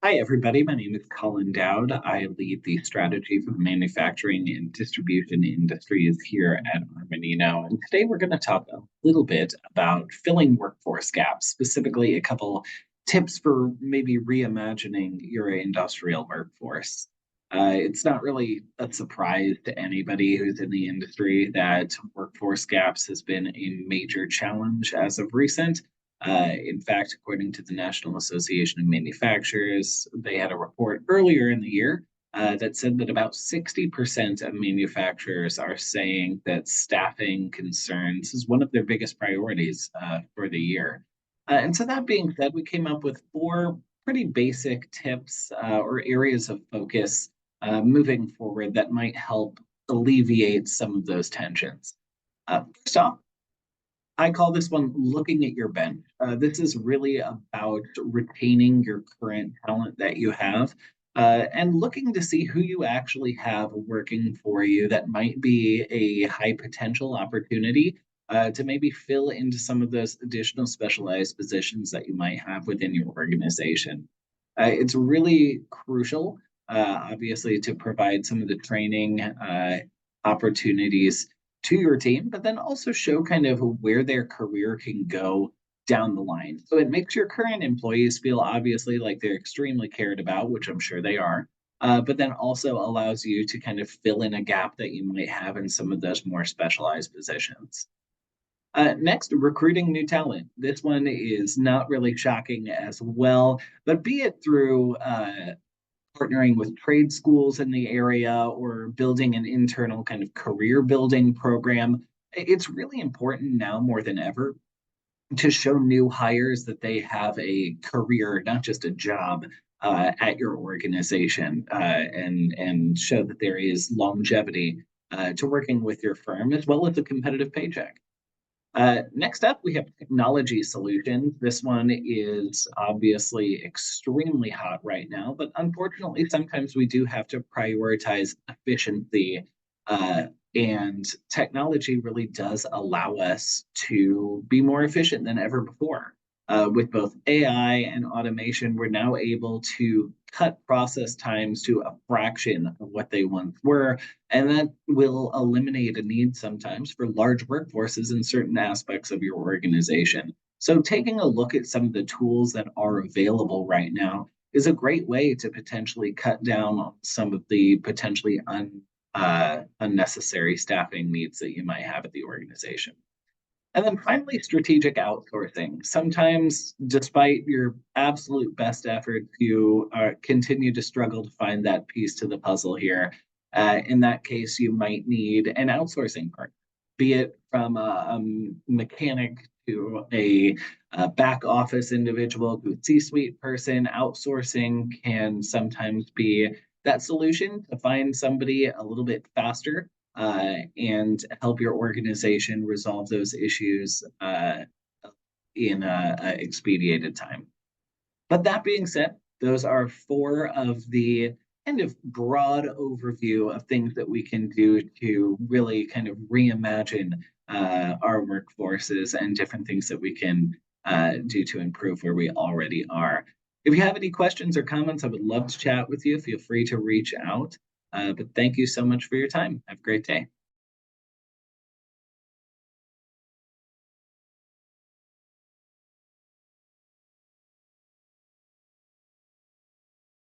Hi, everybody. My name is Colin Dowd. I lead the strategy for the manufacturing and distribution industries here at Armanino. And today we're going to talk a little bit about filling workforce gaps, specifically a couple tips for maybe reimagining your industrial workforce. It's not really a surprise to anybody who's in the industry that workforce gaps has been a major challenge as of recent. In fact, according to the National Association of Manufacturers, they had a report earlier in the year that said that about 60% of manufacturers are saying that staffing concerns is one of their biggest priorities for the year. And so, that being said, we came up with four pretty basic tips or areas of focus moving forward that might help alleviate some of those tensions. First off, I call this one looking at your bench. This is really about retaining your current talent that you have and looking to see who you actually have working for you that might be a high potential opportunity to maybe fill into some of those additional specialized positions that you might have within your organization. It's really crucial, obviously, to provide some of the training opportunities to your team, but then also show kind of where their career can go down the line. So it makes your current employees feel obviously like they're extremely cared about, which I'm sure they are. But then also allows you to kind of fill in a gap that you might have in some of those more specialized positions. Next, recruiting new talent. This one is not really shocking as well, but be it through partnering with trade schools in the area or building an internal kind of career building program. It's really important now more than ever to show new hires that they have a career, not just a job, at your organization, and show that there is longevity to working with your firm as well as a competitive paycheck. Next up, we have technology solutions. This one is obviously extremely hot right now, but unfortunately, sometimes we do have to prioritize efficiency. Uh, and technology really does allow us to be more efficient than ever before. With both AI and automation, we're now able to cut process times to a fraction of what they once were, and that will eliminate a need sometimes for large workforces in certain aspects of your organization. So, taking a look at some of the tools that are available right now is a great way to potentially cut down on some of the potentially unnecessary staffing needs that you might have at the organization. And then finally, strategic outsourcing. Sometimes, despite your absolute best efforts, you continue to struggle to find that piece to the puzzle here. In that case, you might need an outsourcing partner, be it from a mechanic to a back office individual to a C suite person. Outsourcing can sometimes be that solution to find somebody a little bit faster and help your organization resolve those issues in a expedited time. But that being said, those are four of the kind of broad overview of things that we can do to really kind of reimagine our workforces and different things that we can do to improve where we already are. If you have any questions or comments, I would love to chat with you. Feel free to reach out. But thank you so much for your time. Have a great day.